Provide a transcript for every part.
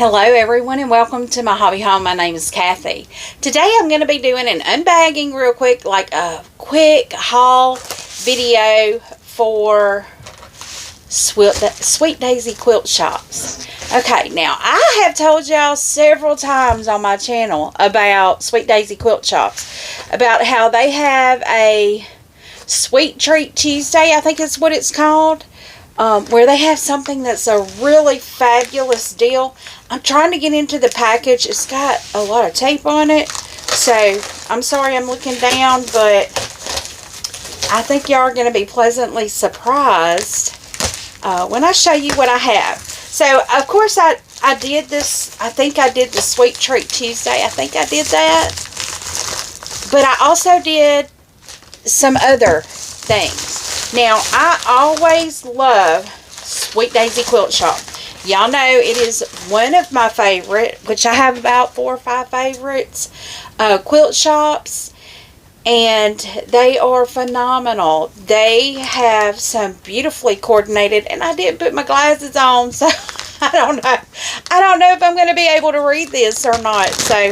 Hello everyone and welcome to my hobby home. My name is Cathy. Today I'm going to be doing an unbagging real quick, like a quick haul video for Sweet Daisy Quilt Shops. Okay, now I have told y'all several times on my channel about Sweet Daisy Quilt Shops, about how they have a Sweet Treat Tuesday, I think is what it's called. Where they have something that's a really fabulous deal. I'm trying to get into the package. It's got a lot of tape on it, so I'm sorry I'm looking down, but I think y'all are going to be pleasantly surprised when I show you what I have. So, of course, I did this. I think I did the Sweet Treat Tuesday. I think I did that. But I also did some other things. Now, I always love Sweet Daisy Quilt Shop. Y'all know it is one of my favorite, which I have about 4 or 5 favorites, quilt shops, and they are phenomenal. They have some beautifully coordinated, and I didn't put my glasses on, so I don't know. I don't know if I'm going to be able to read this or not. So,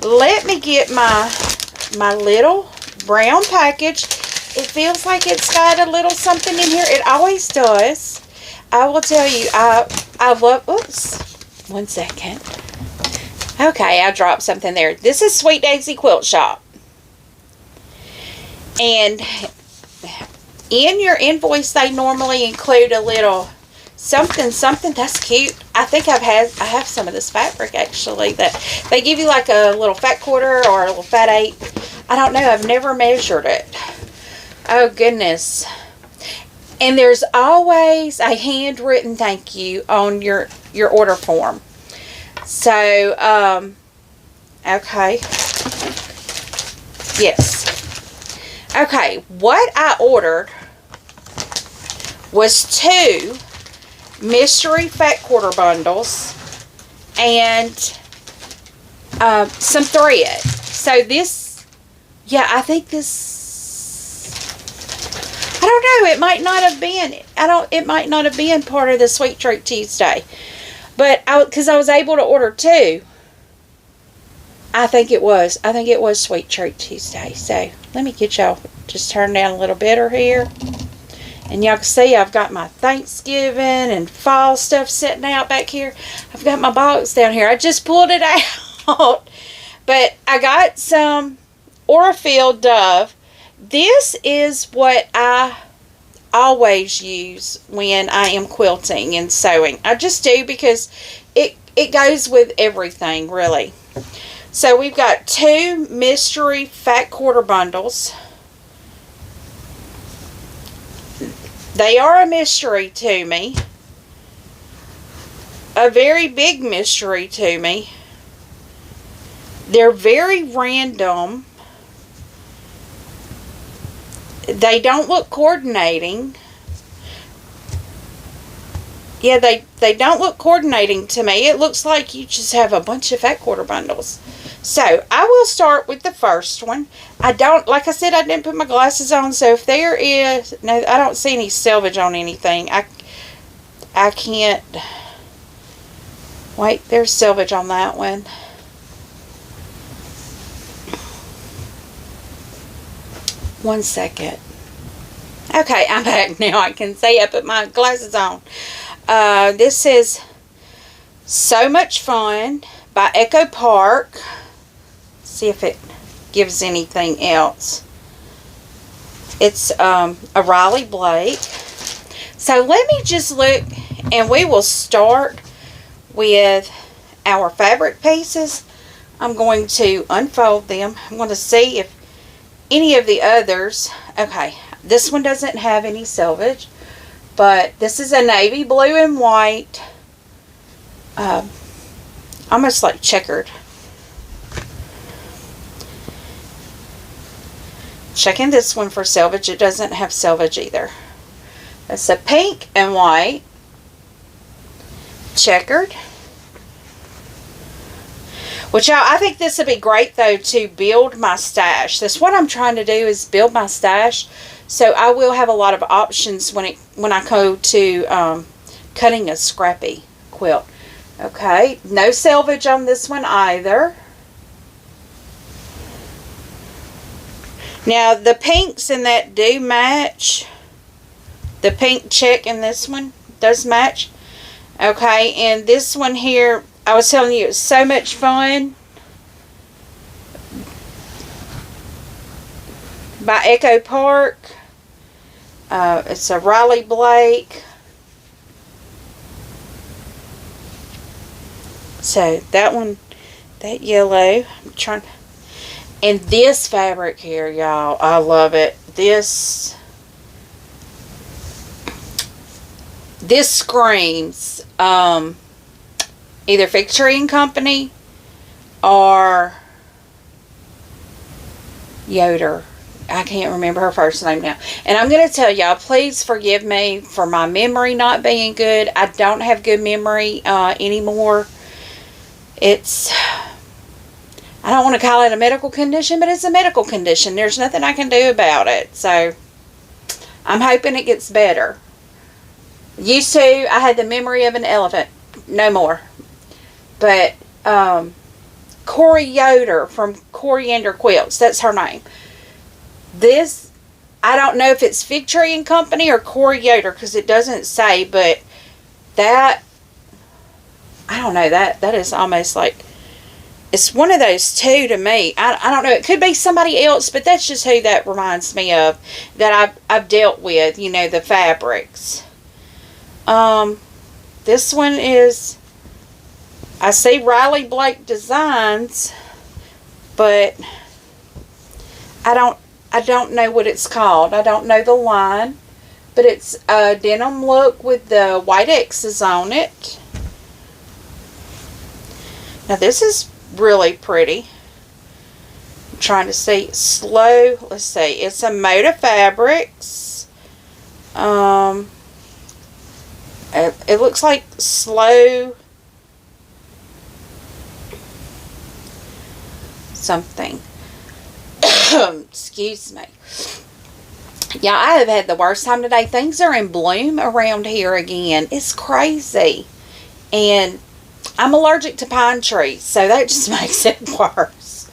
let me get my little brown package. It feels like it's got a little something in here. It always does. I will tell you, I love, oops, one second. Okay, I dropped something there. This is Sweet Daisy Quilt Shop. And in your invoice, they normally include a little something. That's cute. I think I have some of this fabric, actually, that they give you like a little fat quarter or a little fat 8. I don't know. I've never measured it. Oh, goodness. And there's always a handwritten thank you on your order form. So, okay. Yes. Okay, what I ordered was 2 mystery fat quarter bundles and some thread. So this, yeah, I think this, I don't know, it might not have been, it might not have been part of the Sweet Treat Tuesday. But, because I was able to order 2. I think it was Sweet Treat Tuesday. So, let me get y'all, just turn down a little bit here. And y'all can see I've got my Thanksgiving and fall stuff sitting out back here. I've got my box down here. I just pulled it out. But I got some Aurifil Dove. This is what I always use when I am quilting and sewing. I just do because it goes with everything, really. So we've got 2 mystery fat quarter bundles. They are a mystery to me. A very big mystery to me. They're very random. They don't look coordinating. Yeah, they don't look coordinating to me. It looks like you just have a bunch of fat quarter bundles. So, I will start with the first one. Like I said, I didn't put my glasses on, so if there is, no, I don't see any selvage on anything. I can't, wait, there's selvage on that one. One second. Okay, I'm back now. I can see I put my glasses on. This is So Much Fun by Echo Park. See if it gives anything else. It's a Riley Blake. So let me just look, and we will start with our fabric pieces. I'm going to unfold them. I'm going to see if any of the others, okay, this one doesn't have any selvage, but this is a navy blue and white, almost like checkered. Checking this one for selvage. It doesn't have selvage either. It's a pink and white, checkered. Which I think this would be great, though, to build my stash. That's what I'm trying to do, is build my stash. So I will have a lot of options when I go to cutting a scrappy quilt. Okay, no selvage on this one either. Now, the pinks in that do match. The pink check in this one does match. Okay, and this one here, I was telling you, it's so much fun. By Echo Park. It's a Riley Blake. So, that one, that yellow, I'm trying. And this fabric here, y'all, I love it. This screams either Victory & Company or Yoder. I can't remember her first name now. And I'm going to tell y'all, please forgive me for my memory not being good. I don't have good memory anymore. It's, I don't want to call it a medical condition, but it's a medical condition. There's nothing I can do about it. So, I'm hoping it gets better. Used to, I had the memory of an elephant. No more. But, Corey Yoder from Coriander Quilts. That's her name. This, I don't know if it's Victory & Company or Corey Yoder, because it doesn't say, but that, I don't know, that is almost like, it's one of those two to me. I don't know, it could be somebody else, but that's just who that reminds me of, that I've dealt with, you know, the fabrics. This one is, I see Riley Blake Designs, but I don't know what it's called. I don't know the line, but it's a denim look with the white X's on it. Now this is really pretty. I'm trying to see. Slow. Let's see. It's a Moda Fabrics. It looks like Slow something. Excuse me. Yeah, I have had the worst time today. Things are in bloom around here again. It's crazy. And I'm allergic to pine trees, so that just makes it worse.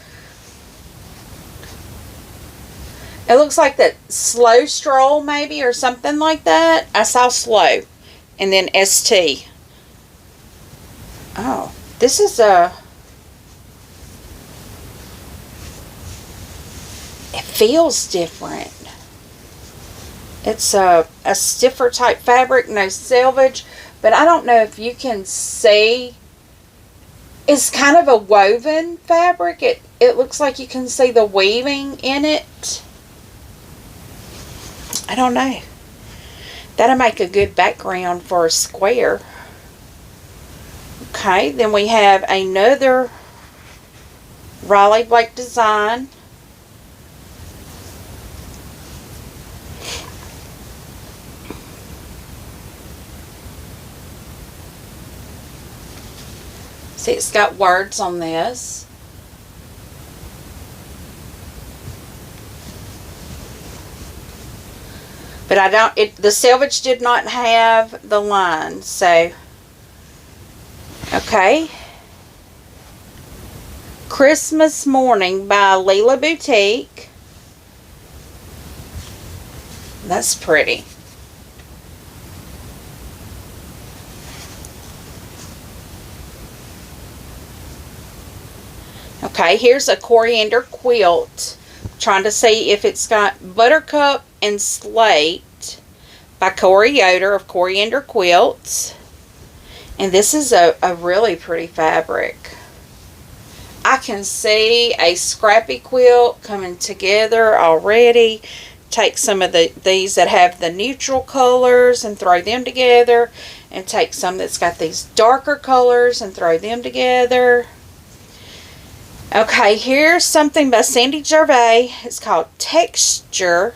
It looks like that Slow Stroll maybe, or something like that. I saw Slow. And then ST. Oh, this is a... It feels different. It's a stiffer type fabric, no selvage. But I don't know if you can see. It's kind of a woven fabric. It looks like you can see the weaving in it. I don't know. That'll make a good background for a square. Okay, then we have another Riley Blake design. See, it's got words on this. But the selvage did not have the line, so. Okay. Christmas Morning by Leela Boutique. That's pretty. Okay, here's a Coriander Quilt. Trying to see if it's got Buttercup and Slate by Corey Yoder of Coriander Quilts. And this is a really pretty fabric. I can see a scrappy quilt coming together already. Take some of these that have the neutral colors and throw them together. And take some that's got these darker colors and throw them together. Okay, here's something by Sandy Gervais. It's called Texture.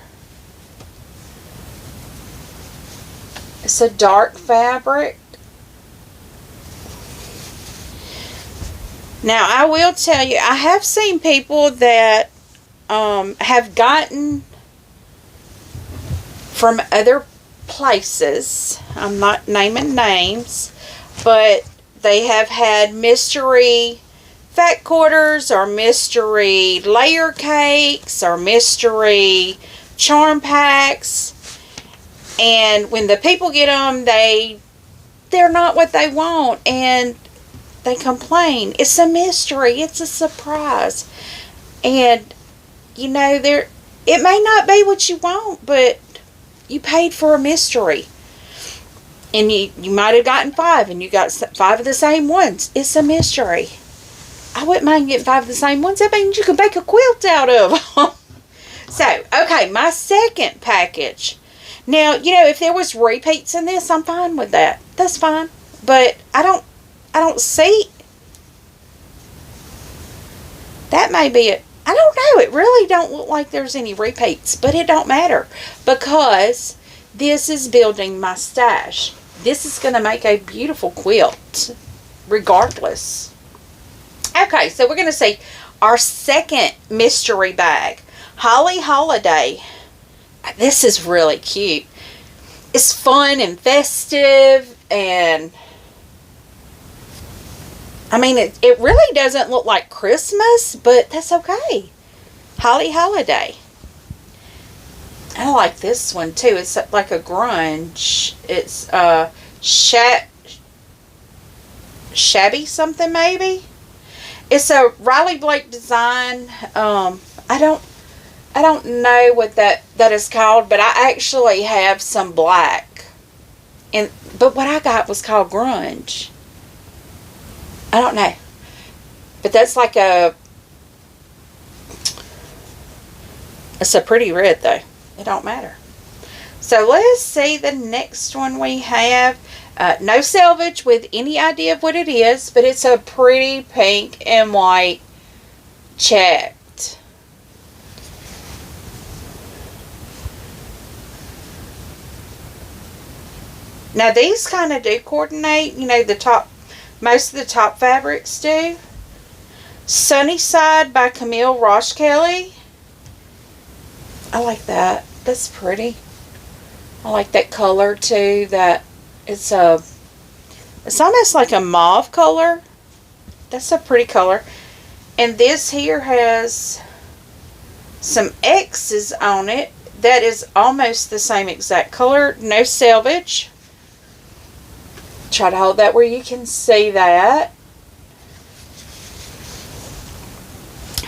It's a dark fabric. Now, I will tell you, I have seen people that have gotten from other places. I'm not naming names, but They have had mystery fat quarters, or mystery layer cakes, or mystery charm packs. And when the people get them, they're not what they want, and they complain. It's a mystery. It's a surprise. And, you know, it may not be what you want, but you paid for a mystery. And you might have gotten 5, and you got 5 of the same ones. It's a mystery. I wouldn't mind getting 5 of the same ones. That means you can make a quilt out of them. So, okay, my second package. Now, you know, if there was repeats in this, I'm fine with that. That's fine. But I don't see. That may be it. I don't know. It really don't look like there's any repeats, but it don't matter, because this is building my stash. This is going to make a beautiful quilt regardless. Okay, so we're going to see our second mystery bag. Holly Holiday. This is really cute. It's fun and festive, and I mean, it really doesn't look like Christmas, but that's okay. Holly Holiday. I like this one too. It's like a grunge. It's shabby something maybe. It's a Riley Blake design. I don't know what that is called, but I actually have some black. But what I got was called grunge. I don't know. But that's like it's a pretty red though. It don't matter. So let's see the next one we have. No selvage with any idea of what it is, but it's a pretty pink and white checked. Now these kind of do coordinate, you know, most of the top fabrics do. Sunnyside by Camille Roche Kelly. I like that. That's pretty. I like that color too. That it's almost like a mauve color. That's a pretty color. And this here has some X's on it. That is almost the same exact color. No selvage. Try to hold that where you can see that.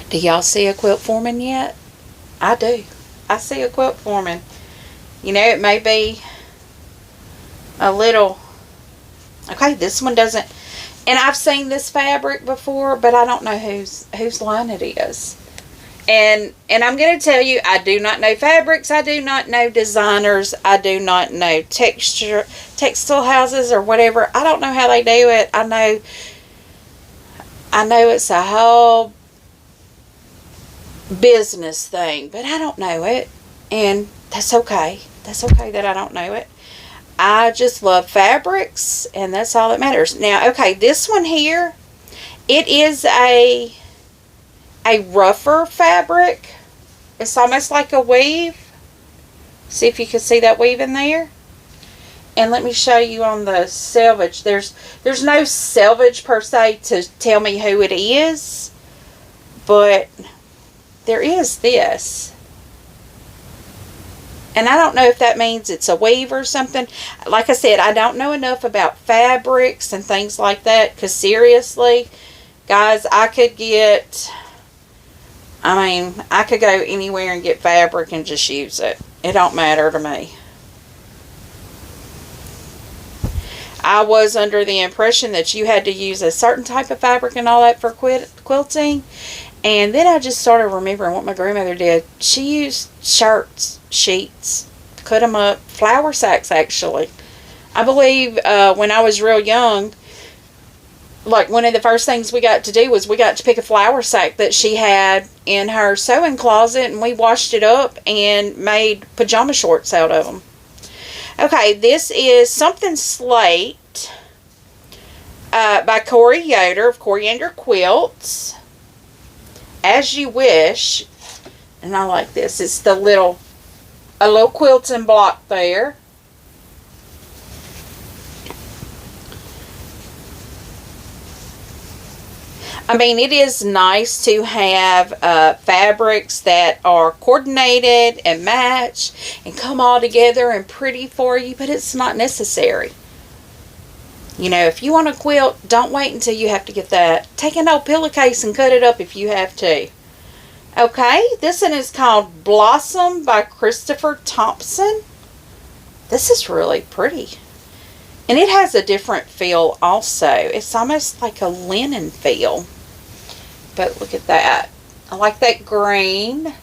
Do y'all see a quilt forming yet? I do. I see a quilt forming. You know, it may be a little... Okay, this one doesn't... And I've seen this fabric before, but I don't know whose line it is. And I'm going to tell you, I do not know fabrics. I do not know designers. I do not know textile houses or whatever. I don't know how they do it. I know it's a whole business thing, but I don't know it. And that's okay. That's okay that I don't know it. I just love fabrics, and that's all that matters. Now, okay, this one here, it is a rougher fabric. It's almost like a weave. See if you can see that weave in there. And let me show you on the selvage. There's no selvage per se to tell me who it is, but there is this. And I don't know if that means it's a weave or something. Like I said, I don't know enough about fabrics and things like that, because seriously, guys, I could go anywhere and get fabric and just use it. It don't matter to me. I was under the impression that you had to use a certain type of fabric and all that for quilting. And then I just started remembering what my grandmother did. She used sheets, cut them up, flour sacks actually. I believe when I was real young, like one of the first things we got to do was we got to pick a flour sack that she had in her sewing closet, and we washed it up and made pajama shorts out of them. Okay, this is Something Slate by Corey Yoder of Coriander Quilts. As You Wish. And I like this. It's a little quilting block there. I mean, it is nice to have fabrics that are coordinated and match and come all together and pretty for you, but it's not necessary. You know, if you want a quilt, don't wait until you have to get that. Take an old pillowcase and cut it up if you have to. Okay, this one is called Blossom by Christopher Thompson. This is really pretty. And it has a different feel also. It's almost like a linen feel. But look at that. I like that green.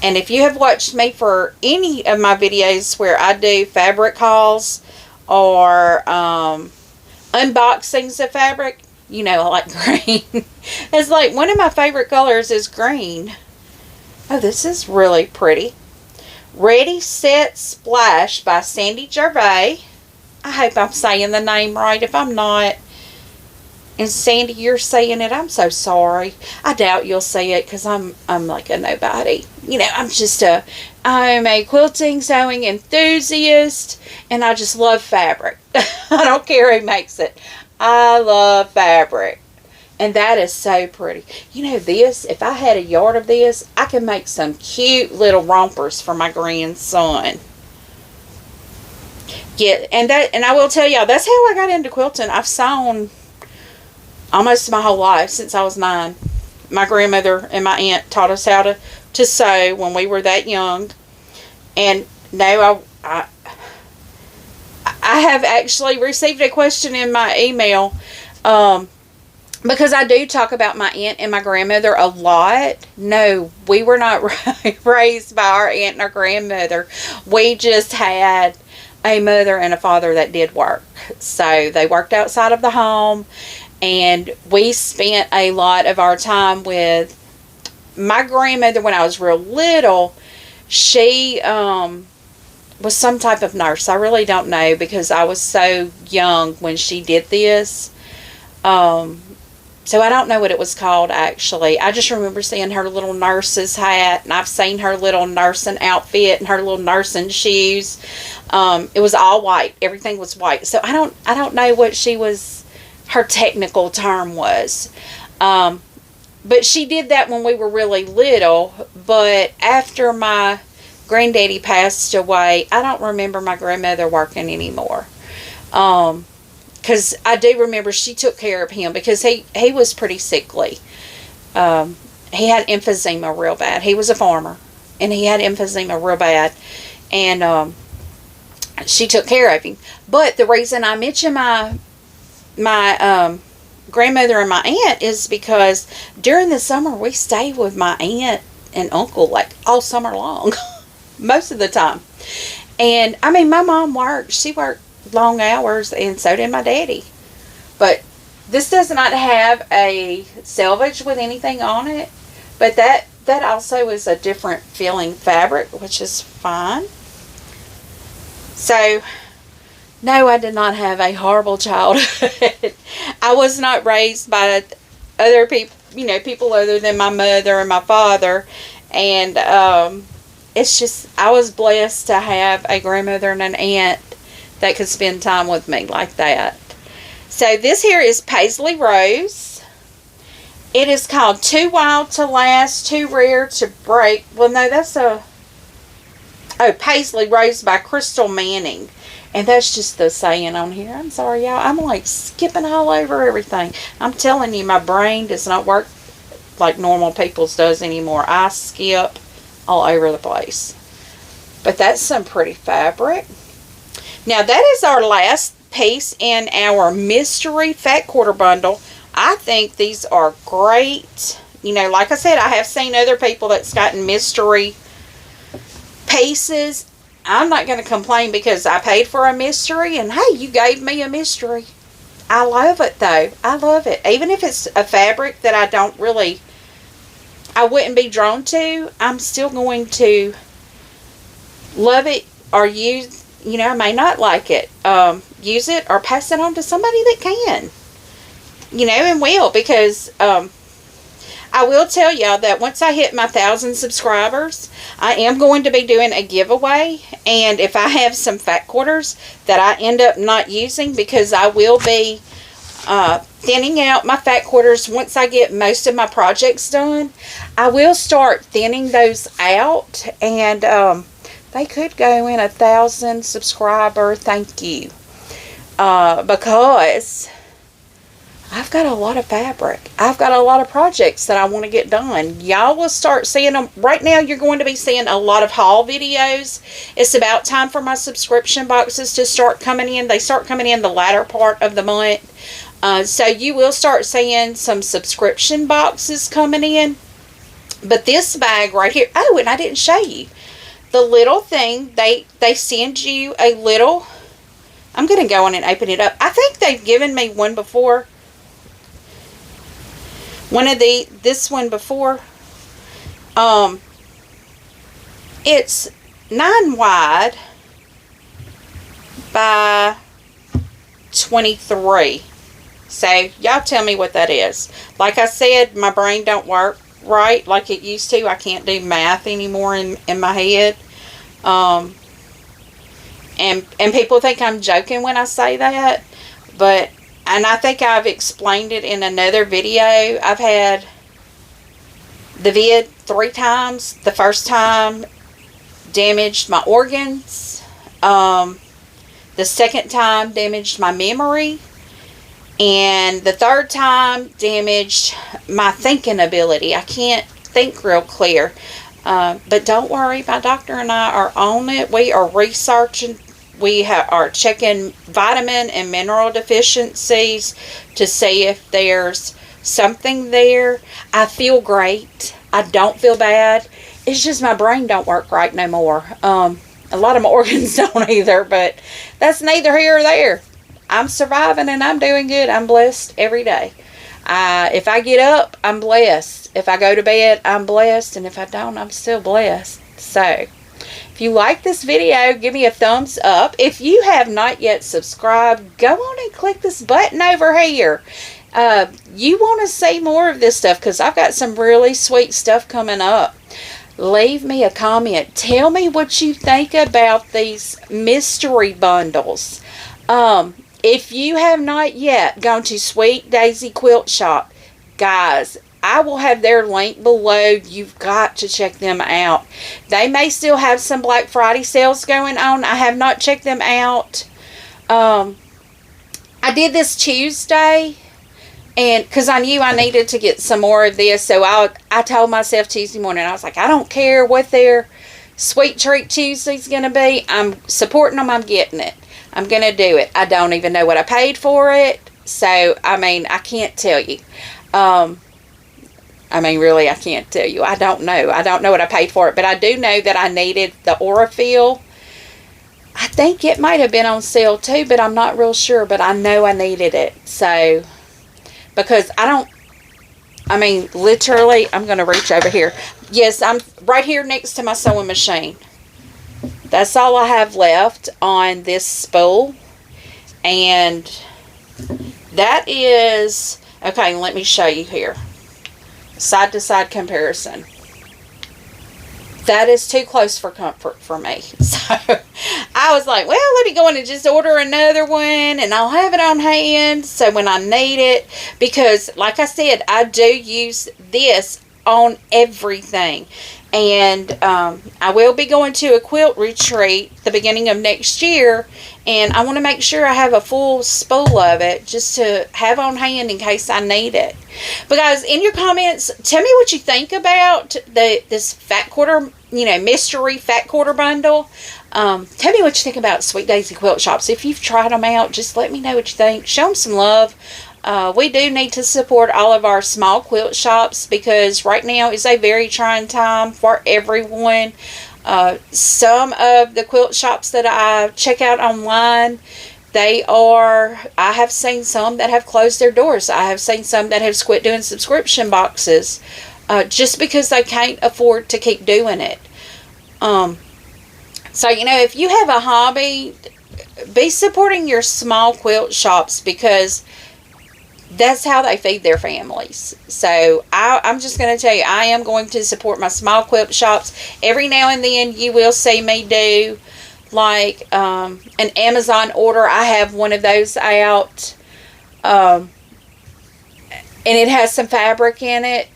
And if you have watched me for any of my videos where I do fabric hauls or unboxings of fabric, you know I like green. It's like one of my favorite colors is green. Oh, this is really pretty. Ready, Set, Splash by Sandy Gervais. I hope I'm saying the name right. If I'm not, and Sandy, you're saying it, I'm so sorry. I doubt you'll say it because I'm like a nobody. You know, I'm a quilting, sewing enthusiast, and I just love fabric. I don't care who makes it. I love fabric. And that is so pretty. You know this, if I had a yard of this, I could make some cute little rompers for my grandson. Yeah, and I will tell y'all, that's how I got into quilting. I've sewn almost my whole life since I was 9. My grandmother and my aunt taught us how to sew when we were that young. And now I have actually received a question in my email because I do talk about my aunt and my grandmother a lot. No, we were not raised by our aunt and our grandmother. We just had a mother and a father that did work. So they worked outside of the home, and we spent a lot of our time with my grandmother. When I was real little, she was some type of nurse. I really don't know because I was so young when she did this. So I don't know what it was called actually. I just remember seeing her little nurse's hat, and I've seen her little nursing outfit and her little nursing shoes. It was all white. Everything was white. So I don't know what her technical term was. But she did that when we were really little. But after my granddaddy passed away, I don't remember my grandmother working anymore. Because I do remember she took care of him because he was pretty sickly. He had emphysema real bad. He was a farmer, and he had emphysema real bad. And she took care of him. But the reason I mention my grandmother and my aunt is because during the summer we stayed with my aunt and uncle like all summer long. Most of the time. And I mean, my mom worked. She worked long hours, and so did my daddy. But this does not have a selvage with anything on it, but that also is a different feeling fabric, which is fine. So no, I did not have a horrible childhood. I was not raised by other people, people other than my mother and my father, and it's just, I was blessed to have a grandmother and an aunt that could spend time with me like that. So this here is Paisley Rose. It is called Too Wild to Last, Too Rare to Break. Well, no, that's Paisley Rose by Crystal Manning. And that's just the saying on here. I'm sorry, y'all. I'm like skipping all over everything. I'm telling you, my brain does not work like normal people's does anymore. I skip all over the place. But that's some pretty fabric. Now that is our last piece in our mystery fat quarter bundle. I think these are great. Like I said, I have seen other people that's gotten mystery pieces. I'm not going to complain because I paid for a mystery, and hey, you gave me a mystery. I love it though. I love it. Even if it's a fabric that I wouldn't be drawn to, I'm still going to love it or use. I may not like it. Use it or pass it on to somebody that can. And will. Because I will tell y'all that once I hit my 1,000 subscribers, I am going to be doing a giveaway. And if I have some fat quarters that I end up not using, because I will be thinning out my fat quarters. Once I get most of my projects done, I will start thinning those out, and they could go in 1,000 subscriber thank you, because I've got a lot of fabric. I've got a lot of projects that I want to get done. Y'all will start seeing them. Right now, you're going to be seeing a lot of haul videos. It's about time for my subscription boxes to start coming in. They start coming in the latter part of the month. So you will start seeing some subscription boxes coming in. But this bag right here. Oh, and I didn't show you. The little thing, they send you a little. I'm going to go on and open it up. I think they've given me one before. This one before, it's 9 wide by 23. So y'all tell me what that is. Like I said, my brain don't work right like it used to. I can't do math anymore in my head. And people think I'm joking when I say that, and I think I've explained it in another video. I've had the vid 3 times. The first time damaged my organs. The second time damaged my memory. And the third time damaged my thinking ability. I can't think real clear. But don't worry, my doctor and I are on it. We are researching. We are checking vitamin and mineral deficiencies to see if there's something there. I feel great. I don't feel bad. It's just my brain don't work right no more. A lot of my organs don't either, but that's neither here or there. I'm surviving and I'm doing good. I'm blessed every day. If I get up, I'm blessed. If I go to bed, I'm blessed. And if I don't, I'm still blessed. So, if you like this video, give me a thumbs up. If you have not yet subscribed, go on and click this button over here. You want to see more of this stuff because I've got some really sweet stuff coming up. Leave me a comment. Tell me what you think about these mystery bundles. If you have not yet gone to Sweet Daisy Quilt Shop, guys, I will have their link below. You've got to check them out. They may still have some Black Friday sales going on. I have not checked them out. I did this Tuesday, and because I knew I needed to get some more of this, so I told myself Tuesday morning, I was like, I don't care what their Sweet Treat Tuesday's going to be. I'm supporting them. I'm getting it. I'm going to do it. I don't even know what I paid for it. So, I mean, I can't tell you. Really, I can't tell you. I don't know. I don't know what I paid for it. But I do know that I needed the Aurifil. I think it might have been on sale too, but I'm not real sure. But I know I needed it. So, because literally, I'm going to reach over here. Yes, I'm right here next to my sewing machine. That's all I have left on this spool. And that is, okay, let me show you here. Side to side comparison. That is too close for comfort for me. So I was like, well, let me go in and just order another one and I'll have it on hand so when I need it. Because like I said, I do use this on everything. And I will be going to a quilt retreat the beginning of next year. And I want to make sure I have a full spool of it just to have on hand in case I need it. But guys, in your comments, tell me what you think about this fat quarter, mystery fat quarter bundle. Tell me what you think about Sweet Daisy Quilt Shops. If you've tried them out, just let me know what you think. Show them some love. We do need to support all of our small quilt shops because right now is a very trying time for everyone. Some of the quilt shops that I check out online, I have seen some that have closed their doors. I have seen some that have quit doing subscription boxes just because they can't afford to keep doing it. So, if you have a hobby, be supporting your small quilt shops because that's how they feed their families. So I'm just going to tell you, I am going to support my small quilt shops. Every now and then you will see me do like an Amazon order. I have one of those out. and it has some fabric in it,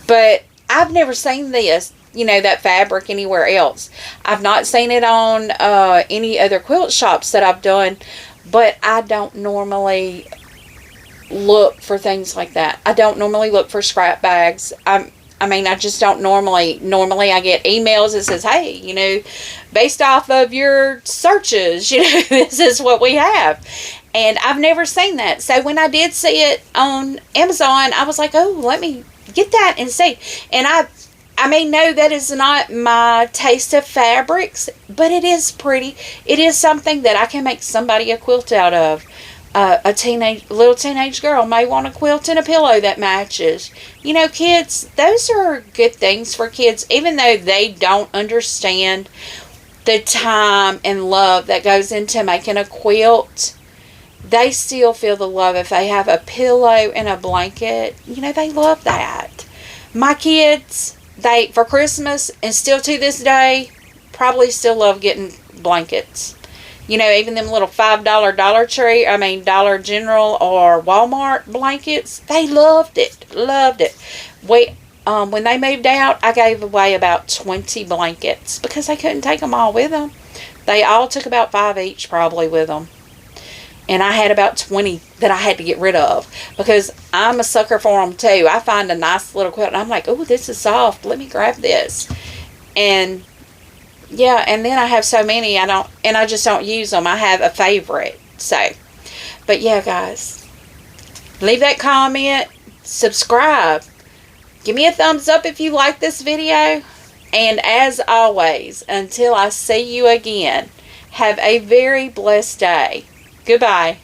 but I've never seen this, that fabric anywhere else. I've not seen it on any other quilt shops that I've done, but I don't normally look for things like that. I don't normally look for scrap bags. I just don't normally I get emails that says, hey, based off of your searches, this is what we have. And I've never seen that. So when I did see it on Amazon, I was like, oh, let me get that and see. And no, that is not my taste of fabrics, but it is pretty. It is something that I can make somebody a quilt out of. A little teenage girl may want a quilt and a pillow that matches. Kids, those are good things for kids, even though they don't understand the time and love that goes into making a quilt. They still feel the love if they have a pillow and a blanket. They love that. My kids, for Christmas, and still to this day, probably still love getting blankets. Even them little $5 Dollar General or Walmart blankets, they loved it. When they moved out, I gave away about 20 blankets because they couldn't take them all with them. They all took about 5 each probably with them. And I had about 20 that I had to get rid of because I'm a sucker for them too. I find a nice little quilt and I'm like, oh, this is soft. Let me grab this. And yeah, and then I have so many I just don't use them. I have a favorite. So, but yeah, guys, leave that comment, subscribe, give me a thumbs up if you like this video. And as always, until I see you again, have a very blessed day. Goodbye.